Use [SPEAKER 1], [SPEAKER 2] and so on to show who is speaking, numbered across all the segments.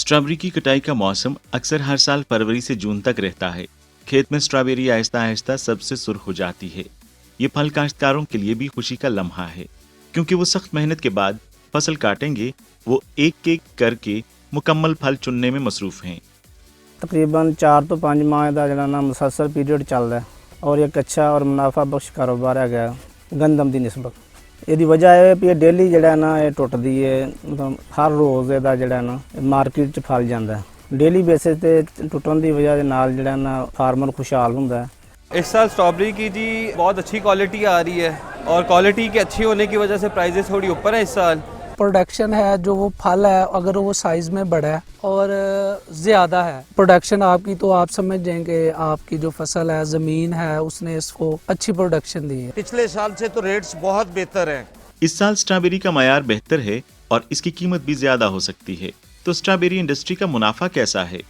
[SPEAKER 1] Strawberry की कटाई का मौसम अक्सर हर साल फरवरी से जून तक रहता है। खेत में स्ट्रॉबेरी आहिस्ता आहिस्ता सबसे सुर्ख हो जाती है। ये फल काश्तकारों के लिए भी खुशी का लम्हा है, क्योंकि वो सख्त मेहनत के बाद फसल काटेंगे। वो एक एक करके मुकम्मल फल चुनने में मसरूफ हैं।
[SPEAKER 2] तकरीबन 4 ਤੋਂ 5 माह का ਜਿਹੜਾ ਨਾ ਮੁਸਲਸਲ ਪੀਰੀਅਡ ਚੱਲਦਾ ਹੈ ਔਰ ਇੱਕ ਅੱਛਾ ਔਰ ਮੁਨਾਫਾ ਬਖਸ਼ ਕਾਰੋਬਾਰ ਹੈਗਾ ਗੰਦਮ ਦੀ ਨਿਸਬਤ। ਇਹਦੀ ਵਜ੍ਹਾ ਇਹ ਹੈ ਵੀ ਇਹ ਡੇਲੀ ਜਿਹੜਾ ਨਾ ਇਹ ਟੁੱਟਦੀ ਹੈ, ਮਤਲਬ ਹਰ ਰੋਜ਼ ਇਹਦਾ ਜਿਹੜਾ ਨਾ ਮਾਰਕੀਟ 'ਚ ਫਲ ਜਾਂਦਾ ਹੈ। ਡੇਲੀ ਬੇਸਿਸ ਤੇ ਟੁੱਟਣ ਦੀ ਵਜ੍ਹਾ ਦੇ ਨਾਲ ਜਿਹੜਾ ਨਾ ਫਾਰਮਰ खुशहाल ਹੁੰਦਾ है।
[SPEAKER 3] इस साल स्ट्रॉबेरी की जी बहुत अच्छी क्वालिटी आ रही है और क्वालिटी के अच्छी होने की वजह से प्राइजेस थोड़ी ऊपर है इस साल।
[SPEAKER 4] प्रोडक्शन है जो वो फल है, अगर वो साइज़ में बड़ा है और ज़्यादा है प्रोडक्शन आपकी, तो आप समझ जाएंगे आपकी जो फसल है, ज़मीन है, उसने इसको अच्छी प्रोडक्शन दी है।
[SPEAKER 5] पिछले साल से तो रेट्स बहुत बेहतर हैं।
[SPEAKER 1] इस साल स्ट्रॉबेरी का मयार बेहतर है और इसकी कीमत भी ज्यादा हो सकती है। तो स्ट्रॉबेरी इंडस्ट्री का मुनाफा कैसा है?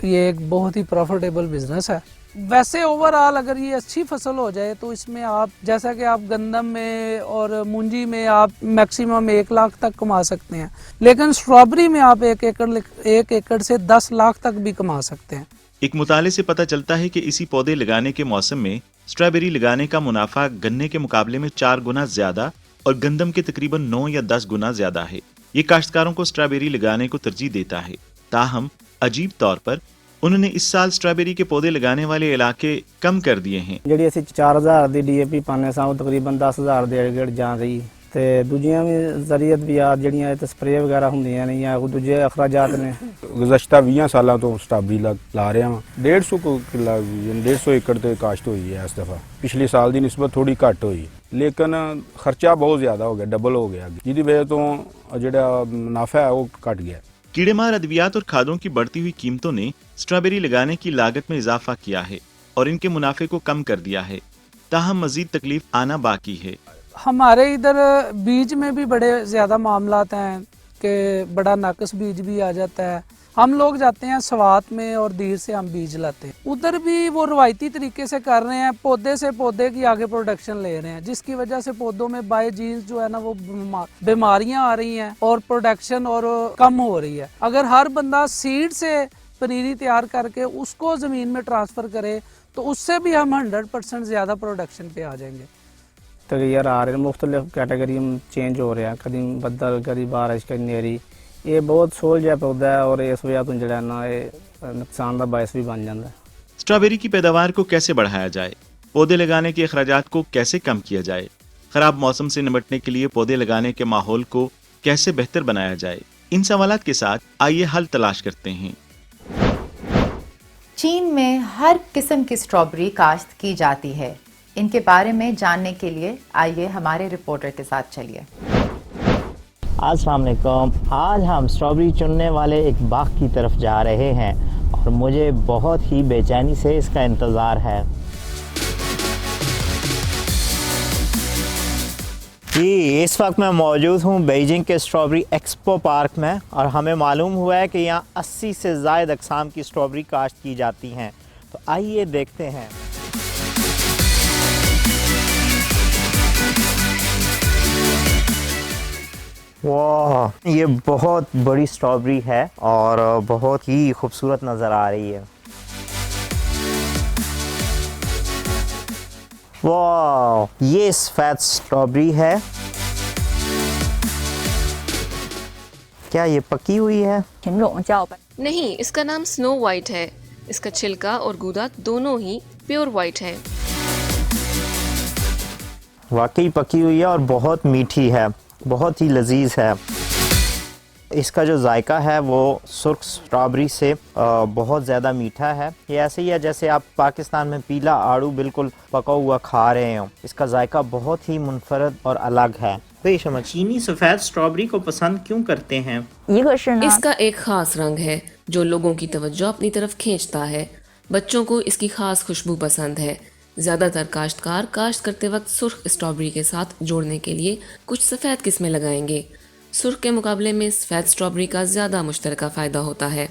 [SPEAKER 4] ये एक बहुत ही प्रॉफिटेबल बिजनेस है। वैसे ओवरऑल अगर ये अच्छी फसल हो जाए तो इसमें आप, जैसा कि आप गंदम में और मूंजी में आप मैक्सिमम 1 लाख तक कमा सकते हैं, लेकिन स्ट्रॉबेरी में आप 1 एकड़ से 10 लाख तक भी कमा सकते हैं।
[SPEAKER 1] एक मुताले से पता चलता है कि इसी पौधे लगाने के मौसम में स्ट्रॉबेरी लगाने का मुनाफा गन्ने के मुकाबले में 4 गुना ज्यादा और गंदम के तकरीबन 9 या 10 गुना ज्यादा है। ये काश्तकारों को स्ट्रॉबेरी लगाने को तरजीह देता है। ताहम अजीब तौर पर उन्होंने इस साल स्ट्रॉबेरी के पौधे लगाने वाले इलाके कम कर दिए हैं।
[SPEAKER 2] ਜਿਹੜੀ ਅਸੀਂ 4000 ਦੀ ਡੀਏਪੀ ਪਾਉਂਦੇ ਸਾਂ ਉਹ ਤਕਰੀਬਨ 10000 ਦੇ ਏੜ ਜਾ ਰਹੀ ਤੇ ਦੂਜੀਆਂ ਵੀ ਜ਼ਰੀਅਤ ਵੀ ਆ ਜਿਹੜੀਆਂ ਇਹ ਤੇ ਸਪਰੇਅ ਵਗੈਰਾ ਹੁੰਦੀਆਂ ਨੇ ਜਾਂ ਕੋਈ ਦੂਜੇ ਅਖਰਾਜਾਤ ਨੇ।
[SPEAKER 6] ਗੁਜ਼ਸ਼ਤਾ 20 ਸਾਲਾਂ ਤੋਂ ਸਟ੍ਰਾਬੇਰੀ ਲਾ ਰਿਹਾ ਹਾਂ। 150 ਕਿੱਲਾ 150 ਏਕੜ ਤੇ ਕਾਸ਼ਤ ਹੋਈ ਹੈ ਇਸ ਦਫਾ। ਪਿਛਲੇ ਸਾਲ ਦੀ ਨਿਸਬਤ ਥੋੜੀ ਘੱਟ ਹੋਈ, ਲੇਕਿਨ ਖਰਚਾ ਬਹੁਤ ਜ਼ਿਆਦਾ ਹੋ ਗਿਆ, ਡਬਲ ਹੋ ਗਿਆ, ਜਿਹਦੀ ਵਜ੍ਹਾ ਤੋਂ ਜਿਹੜਾ ਮੁਨਾਫਾ ਹੈ ਉਹ ਘਟ ਗਿਆ।
[SPEAKER 1] कीड़ेमार अद्वियात और खादों की बढ़ती हुई कीमतों ने स्ट्रॉबेरी लगाने की लागत में इजाफा किया है और इनके मुनाफे को कम कर दिया है। ताहम मजीद तकलीफ आना बाकी है।
[SPEAKER 4] हमारे इधर बीज में भी बड़े ज़्यादा मामलात हैं कि बड़ा नाकस बीज भी आ जाता है। हम लोग जाते हैं सवात में और दीर से हम बीज लाते हैं। उधर भी वो रवायती तरीके से कर रहे हैं, पौधे से पौधे की आगे प्रोडक्शन ले रहे हैं, जिसकी वजह से पौधों में बाय जीन्स जो है ना वो बीमारियां आ रही हैं और प्रोडक्शन और कम हो रही है। अगर हर बंदा सीड से पनीरी तैयार करके उसको ज़मीन में ट्रांसफ़र करे तो उससे भी हम 100% ज़्यादा प्रोडक्शन पे आ जाएंगे।
[SPEAKER 2] तगैर आ रहे हैं, मुख्तलिफ कैटेगरी में चेंज हो रहे हैं, कभी बदल, कभी बारिश, कभी नेरी। ये बहुत सोल जहा पौधा है और इस वजह तो जड़ा ना ये नुकसान का बायस भी बन जाता है।
[SPEAKER 1] स्ट्रॉबेरी की पैदावार को कैसे बढ़ाया जाए? पौधे लगाने के अखराजात को कैसे कम किया जाए? खराब मौसम से निपटने के लिए पौधे लगाने के माहौल को कैसे बेहतर बनाया जाए? इन सवालात के साथ आइए हल तलाश करते हैं।
[SPEAKER 7] चीन में हर किस्म की स्ट्रॉबेरी काश्त की जाती है। इनके बारे में जानने के लिए आइए हमारे रिपोर्टर के साथ चलिए।
[SPEAKER 8] अस्सलाम वालेकुम। आज हम स्ट्रॉबेरी चुनने वाले एक बाग की तरफ जा रहे हैं और मुझे बहुत ही बेचैनी से इसका इंतज़ार है। जी, इस वक्त मैं मौजूद हूँ बीजिंग के स्ट्रॉबेरी एक्सपो पार्क में और हमें मालूम हुआ है कि यहाँ 80 से ज़ायद अक़साम की स्ट्रॉबेरी काश्त की जाती हैं। तो आइए देखते हैं। वाह, ये बहुत बड़ी स्ट्रॉबेरी है और बहुत ही खूबसूरत नज़र आ रही है। वाह, ये सफ़ेद स्ट्रॉबेरी है। क्या ये पकी हुई है?
[SPEAKER 9] नहीं, इसका नाम स्नो वाइट है। इसका छिलका और गूदा दोनों ही प्योर वाइट है।
[SPEAKER 8] वाकई पकी हुई है और बहुत मीठी है, बहुत ही लजीज है। इसका जो जायका है वो सुर्ख स्ट्रॉबेरी से बहुत ज़्यादा मीठा है। ये ऐसे ही है जैसे आप पाकिस्तान में पीला आड़ू बिल्कुल पका हुआ खा रहे हो। इसका जायका बहुत ही मुनफरद और अलग है। चीनी सफ़ेद स्ट्रॉबेरी को पसंद क्यों करते हैं?
[SPEAKER 9] इसका एक खास रंग है जो लोगों की तवज्जो अपनी तरफ खींचता है। बच्चों को इसकी खास खुशबू पसंद है। ज़्यादातर काश्तकार काश्त करते वक्त सुर्ख स्ट्रॉबेरी के साथ जोड़ने के लिए कुछ सफ़ेद किस्में लगाएंगे। सुर्ख के मुकाबले में सफ़ेद स्ट्रॉबेरी का ज़्यादा मुश्तरका फ़ायदा होता है।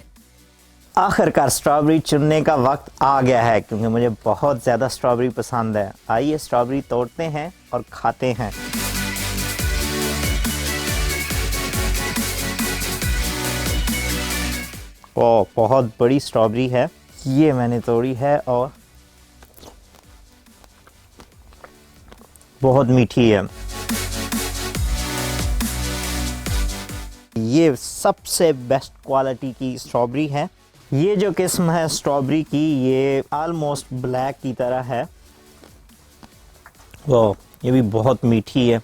[SPEAKER 8] आखिरकार स्ट्रॉबेरी चुनने का वक्त आ गया है, क्योंकि मुझे बहुत ज़्यादा स्ट्रॉबेरी पसंद है। आइए स्ट्रॉबेरी तोड़ते हैं और खाते हैं। ओ बहुत बड़ी स्ट्रॉबेरी है, ये मैंने तोड़ी है और बहुत मीठी है। ये सबसे बेस्ट क्वालिटी की स्ट्रॉबेरी है। ये जो किस्म है स्ट्रॉबेरी की, ये ऑलमोस्ट ब्लैक की तरह है। वाह, ये भी बहुत मीठी है।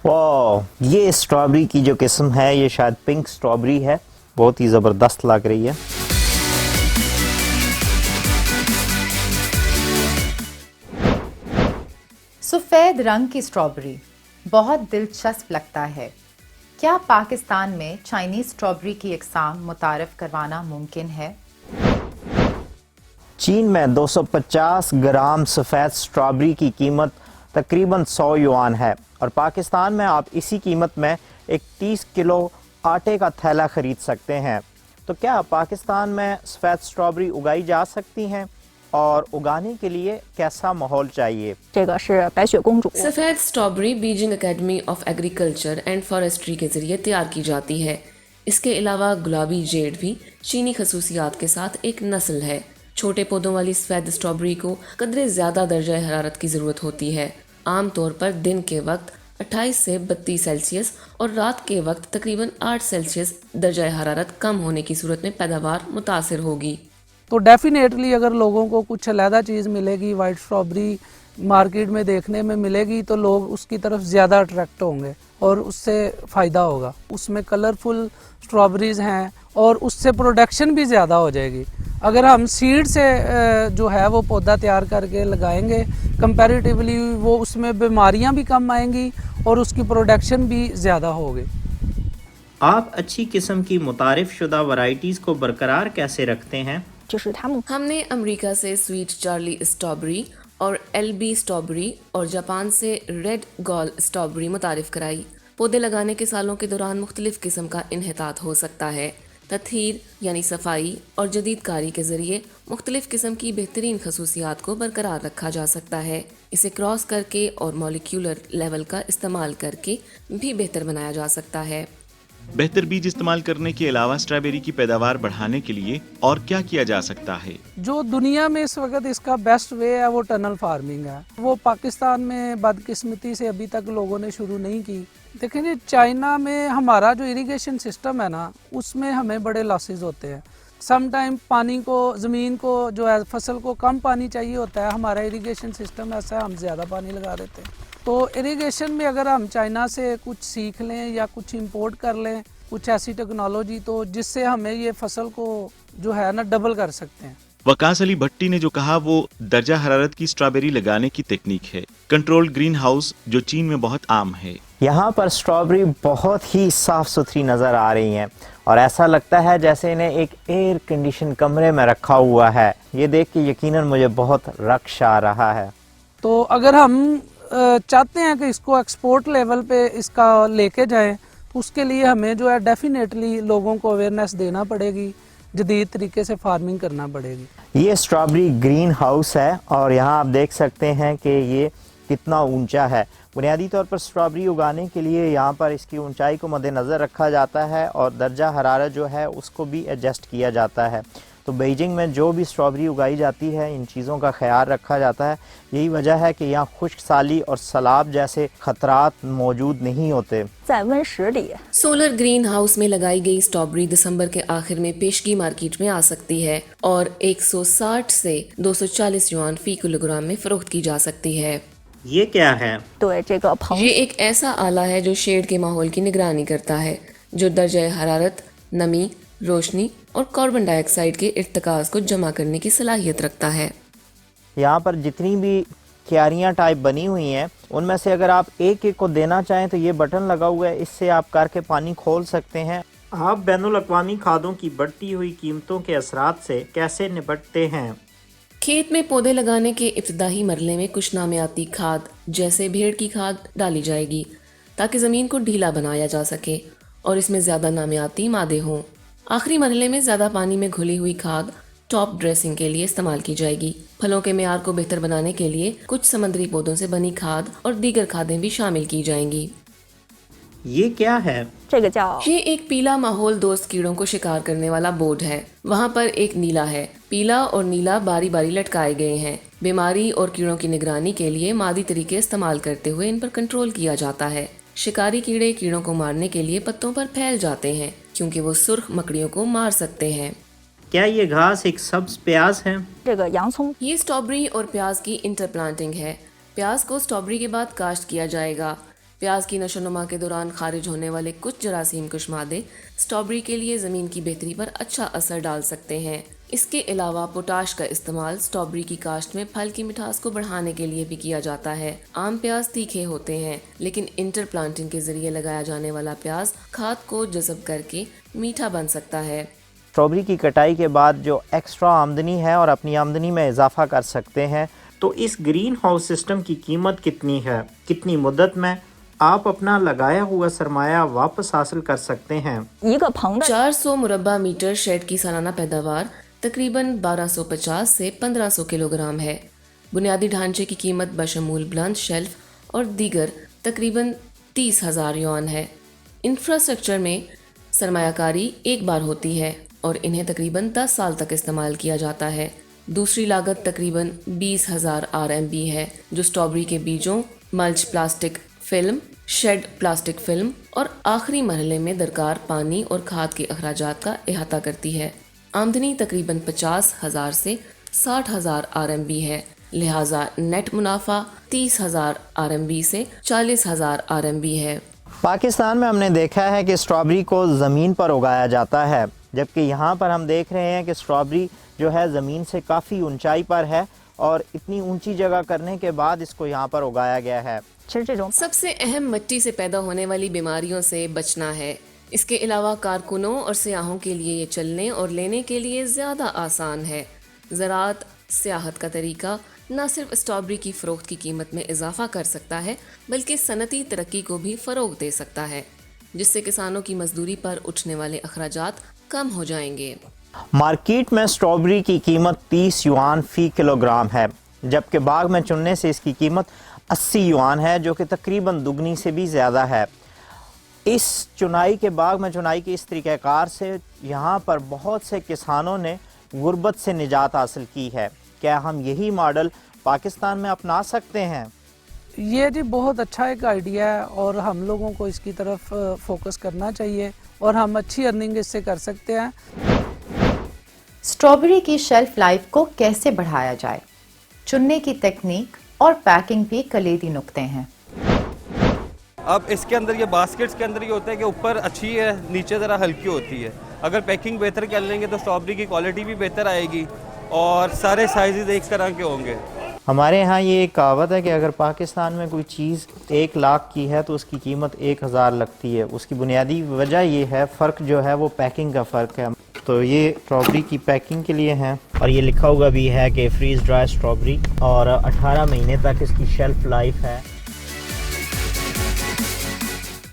[SPEAKER 8] वाह, ये स्ट्रॉबेरी की जो किस्म है ये शायद पिंक स्ट्रॉबेरी है, बहुत ही ज़बरदस्त लग रही है।
[SPEAKER 7] सफ़ेद रंग की स्ट्रॉबेरी बहुत दिलचस्प लगता है। क्या पाकिस्तान में चाइनीज़ स्ट्रॉबेरी की इकसाम मुतारफ़ करवाना मुमकिन है?
[SPEAKER 8] चीन में 250 ग्राम सफ़ेद स्ट्रॉबेरी की कीमत तकरीबन 100 युआन है और पाकिस्तान में आप इसी कीमत में एक 30 किलो आटे का थैला ख़रीद सकते हैं। तो क्या पाकिस्तान में सफ़ेद स्ट्रॉबेरी उगाई जा सकती हैं और उगाने के लिए कैसा माहौल चाहिए?
[SPEAKER 9] सफ़ेद strawberry Beijing academy of agriculture and forestry के जरिए तैयार की जाती है। इसके अलावा गुलाबी जेड भी चीनी खसूसियात के साथ एक नस्ल है। छोटे पौधों वाली सफ़ेद स्ट्रॉबेरी को कदरे ज़्यादा दर्जा हरारत की ज़रूरत होती है। आम तौर पर दिन के वक्त 28 से 32 सेल्सियस और रात के वक्त तकरीबन 8 सेल्सियस दर्जा हरारत कम होने की सूरत में पैदावार मुतासिर होगी।
[SPEAKER 4] तो डेफिनेटली अगर लोगों को कुछ अलहदा चीज़ मिलेगी, वाइट स्ट्रॉबेरी मार्केट में देखने में मिलेगी, तो लोग उसकी तरफ ज़्यादा अट्रैक्ट होंगे और उससे फ़ायदा होगा। उसमें कलरफुल स्ट्रॉबेरीज़ हैं और उससे प्रोडक्शन भी ज़्यादा हो जाएगी। अगर हम सीड से जो है वो पौधा तैयार करके लगाएंगे, कंपैरेटिवली वो उसमें बीमारियां भी कम आएंगी और उसकी प्रोडक्शन भी ज़्यादा होगी।
[SPEAKER 8] आप अच्छी किस्म की मुतारिफ शुदा वैरायटीज़ को बरकरार कैसे रखते हैं?
[SPEAKER 9] हमने अमेरिका से स्वीट चार्ली स्ट्रॉबेरी और एलबी स्ट्रॉबेरी और जापान से रेड गॉल स्ट्रॉबेरी मुतारिफ कराई। पौधे लगाने के सालों के दौरान मुख्तलिफ किस्म का इन्हितात हो सकता है। तथहीर यानी सफाई और जदीद कारी के ज़रिए मुख्तलिफ किस्म की बेहतरीन खसूसियात को बरकरार रखा जा सकता है। इसे क्रॉस करके और मॉलिक्यूलर लेवल का इस्तेमाल करके भी बेहतर बनाया जा सकता है।
[SPEAKER 1] बेहतर बीज इस्तेमाल करने के अलावा स्ट्रॉबेरी की पैदावार बढ़ाने के लिए और क्या किया जा सकता है?
[SPEAKER 4] जो दुनिया में इस वक्त इसका बेस्ट वे है वो टनल फार्मिंग है। वो पाकिस्तान में बदकिस्मती से अभी तक लोगों ने शुरू नहीं की। देखें जी, चाइना में हमारा जो इरिगेशन सिस्टम है ना, उसमें हमें बड़े लॉसेस होते हैं। सम टाइम पानी को, ज़मीन को जो है फसल को कम पानी चाहिए होता है, हमारा इरिगेशन सिस्टम ऐसा है हम ज़्यादा पानी लगा देते हैं। तो इरिगेशन में अगर हम चाइना से कुछ सीख लें या कुछ इंपोर्ट कर लें, कुछ ऐसी टेक्नोलॉजी, तो जिससे हमें ये फसल को जो है ना डबल कर सकते हैं।
[SPEAKER 1] वकास अली भट्टी ने जो कहा वो दर्जा हरारत की स्ट्रॉबेरी लगाने की टेक्निक है। कंट्रोल्ड ग्रीन हाउस जो चीन में बहुत आम है।
[SPEAKER 8] यहाँ पर स्ट्रॉबेरी बहुत ही साफ़ सुथरी नज़र आ रही हैं और ऐसा लगता है जैसे इन्हें एक एयर कंडीशन कमरे में रखा हुआ है। ये देख के यकीनन मुझे बहुत रक्श आ रहा है।
[SPEAKER 4] तो अगर हम चाहते हैं कि इसको एक्सपोर्ट लेवल पे इसका लेके जाएं, तो उसके लिए हमें जो है डेफिनेटली लोगों को अवेयरनेस देना पड़ेगी, जदीद तरीके से फार्मिंग करना पड़ेगी।
[SPEAKER 8] ये स्ट्रॉबेरी ग्रीन हाउस है और यहाँ आप देख सकते हैं कि ये कितना ऊंचा है। बुनियादी तौर पर स्ट्रॉबेरी उगाने के लिए यहाँ पर इसकी ऊंचाई को मद्देनज़र रखा जाता है और दर्जा हरारत जो है उसको भी एडजस्ट किया जाता है। तो बीजिंग में जो भी स्ट्रॉबेरी उगाई जाती है इन चीज़ों का ख्याल रखा जाता है। यही वजह है कि यहाँ खुश्क साली और सैलाब जैसे खतरात मौजूद नहीं होते।
[SPEAKER 9] सोलर ग्रीन हाउस में लगाई गई स्ट्रॉबेरी दिसंबर के आखिर में पेशगी मार्केट में आ सकती है और 160 से 240 युआन फी किलोग्राम में फरोख्त की जा सकती है।
[SPEAKER 8] ये क्या है?
[SPEAKER 9] ये एक ऐसा आला है जो शेड के माहौल की निगरानी करता है, जो दर्जा हरारत, नमी, रोशनी और कार्बन डाइऑक्साइड के इर्तिकाज़ को जमा करने की सलाहियत रखता है।
[SPEAKER 8] यहाँ पर जितनी भी क्यारियाँ टाइप बनी हुई हैं उनमें से अगर आप एक एक को देना चाहें तो ये बटन लगा हुआ है, इससे आप करके पानी खोल सकते हैं। आप बैनुल अक़वामी खादों की बढ़ती हुई कीमतों के असरात से कैसे निपटते हैं?
[SPEAKER 9] खेत में पौधे लगाने के इब्तदाई मरहले में कुछ नामियाती खाद जैसे भेड़ की खाद डाली जाएगी ताकि ज़मीन को ढीला बनाया जा सके और इसमें ज़्यादा नामियाती मादे हों। आखिरी मरहले में ज़्यादा पानी में घुली हुई खाद टॉप ड्रेसिंग के लिए इस्तेमाल की जाएगी। फलों के मेयार को बेहतर बनाने के लिए कुछ समुद्री पौधों से बनी खाद और दीगर खादें भी शामिल की जाएंगी।
[SPEAKER 8] ये क्या है?
[SPEAKER 9] ये एक पीला माहौल दोस्त कीड़ों को शिकार करने वाला बोर्ड है। वहाँ पर एक नीला है। पीला और नीला बारी बारी लटकाए गए हैं। बीमारी और कीड़ों की निगरानी के लिए मादी तरीके इस्तेमाल करते हुए इन पर कंट्रोल किया जाता है। शिकारी कीड़े कीड़ों को मारने के लिए पत्तों पर फैल जाते हैं क्योंकि वो सुर्ख मकड़ियों को मार सकते हैं।
[SPEAKER 8] क्या ये घास एक सब्ज प्याज है?
[SPEAKER 9] ये स्ट्रॉबेरी और प्याज की इंटरप्लांटिंग है। प्याज को स्ट्रॉबेरी के बाद काश्त किया जाएगा। प्याज की नशोनुमा के दौरान खारिज होने वाले कुछ जरासीम कुशमादे स्ट्रॉबेरी के लिए ज़मीन की बेहतरी पर अच्छा असर डाल सकते हैं। इसके अलावा पोटाश का इस्तेमाल स्ट्रॉबेरी की काश्त में फल की मिठास को बढ़ाने के लिए भी किया जाता है। आम प्याज तीखे होते हैं, लेकिन इंटरप्लांटिंग के जरिए लगाया जाने वाला प्याज खाद को जज़ब करके मीठा बन सकता है।
[SPEAKER 8] स्ट्रॉबेरी की कटाई के बाद जो एक्स्ट्रा आमदनी है और अपनी आमदनी में इजाफा कर सकते हैं, तो इस ग्रीन हाउस सिस्टम की कीमत कितनी है? कितनी मुद्दत में आप अपना लगाया हुआ सरमाया वापस हासिल कर सकते हैं?
[SPEAKER 9] 400 मुरब्बा मीटर शेड की सालाना पैदावार तकरीबन 1250 से 1500 किलोग्राम है। बुनियादी ढांचे की कीमत बशमूल बुलंद शेल्फ और दीगर तकरीबन 30,000 युआन है। इंफ्रास्ट्रक्चर में सरमायाकारी एक बार होती है और इन्हें तकरीबन 10 साल तक इस्तेमाल किया जाता है। दूसरी लागत तकरीबन 20,000 RMB है, जो स्ट्रॉबेरी के बीजों, mulch plastic film, shade plastic film और आखिरी मरहले में दरकार पानी और खाद के अखराजात का अहाता करती है। आमदनी तकरीबन 50,000 से 60,000 RMB है, लिहाजा नेट मुनाफा 30,000 RMB से 40,000 RMB है।
[SPEAKER 8] पाकिस्तान में हमने देखा है कि स्ट्रॉबेरी को ज़मीन पर उगाया जाता है, जबकि यहाँ पर हम देख रहे हैं कि स्ट्रॉबेरी जो है ज़मीन से काफ़ी ऊंचाई पर है और इतनी ऊंची जगह करने के बाद इसको यहाँ पर उगाया गया है।
[SPEAKER 9] सबसे अहम मिट्टी से पैदा होने वाली बीमारियों से बचना है। इसके अलावा कारकुनों और सियाहों के लिए ये चलने और लेने के लिए ज़्यादा आसान है। ज़राअत सियाहत का तरीका न सिर्फ स्ट्रॉबेरी की फ़रोख्त की कीमत में इजाफा कर सकता है, बल्कि सनती तरक्की को भी फ़रोग दे सकता है, जिससे किसानों की मजदूरी पर उठने वाले अखराजात कम हो जाएंगे।
[SPEAKER 8] मार्केट में स्ट्रॉबेरी की कीमत 30 युआन फ़ी किलोग्राम है, जबकि बाग में चुनने से इसकी कीमत 80 युआन है, जो कि तकरीबन दुगनी से भी ज़्यादा है। इस चुनाई के बाग में चुनाई के इस तरीक़ाकार से यहाँ पर बहुत से किसानों ने गुर्बत से निजात हासिल की है। क्या हम यही मॉडल पाकिस्तान में अपना सकते हैं?
[SPEAKER 4] ये जी बहुत अच्छा एक आइडिया है और हम लोगों को इसकी तरफ फोकस करना चाहिए और हम अच्छी अर्निंग इससे कर सकते हैं।
[SPEAKER 7] स्ट्रॉबेरी की शेल्फ लाइफ को कैसे बढ़ाया जाए, चुनने की तकनीक और पैकिंग भी कलीदी नुक्ते हैं।
[SPEAKER 3] अब इसके अंदर ये बास्केट्स के अंदर ये होता है कि ऊपर अच्छी है, नीचे ज़रा हल्की होती है। अगर पैकिंग बेहतर कर लेंगे तो स्ट्रॉबेरी की क्वालिटी भी बेहतर आएगी और सारे साइज़ एक तरह के होंगे।
[SPEAKER 8] हमारे यहाँ ये एक कहावत है कि अगर पाकिस्तान में कोई चीज़ 1 लाख की है तो उसकी कीमत 1000 लगती है। उसकी बुनियादी वजह ये है, फ़र्क जो है वो पैकिंग का फ़र्क है। तो ये स्ट्रॉबेरी की पैकिंग के लिए हैं और ये लिखा हुआ भी है कि फ्रीज़ ड्राई स्ट्रॉबेरी और 18 महीने तक इसकी शेल्फ़ लाइफ है।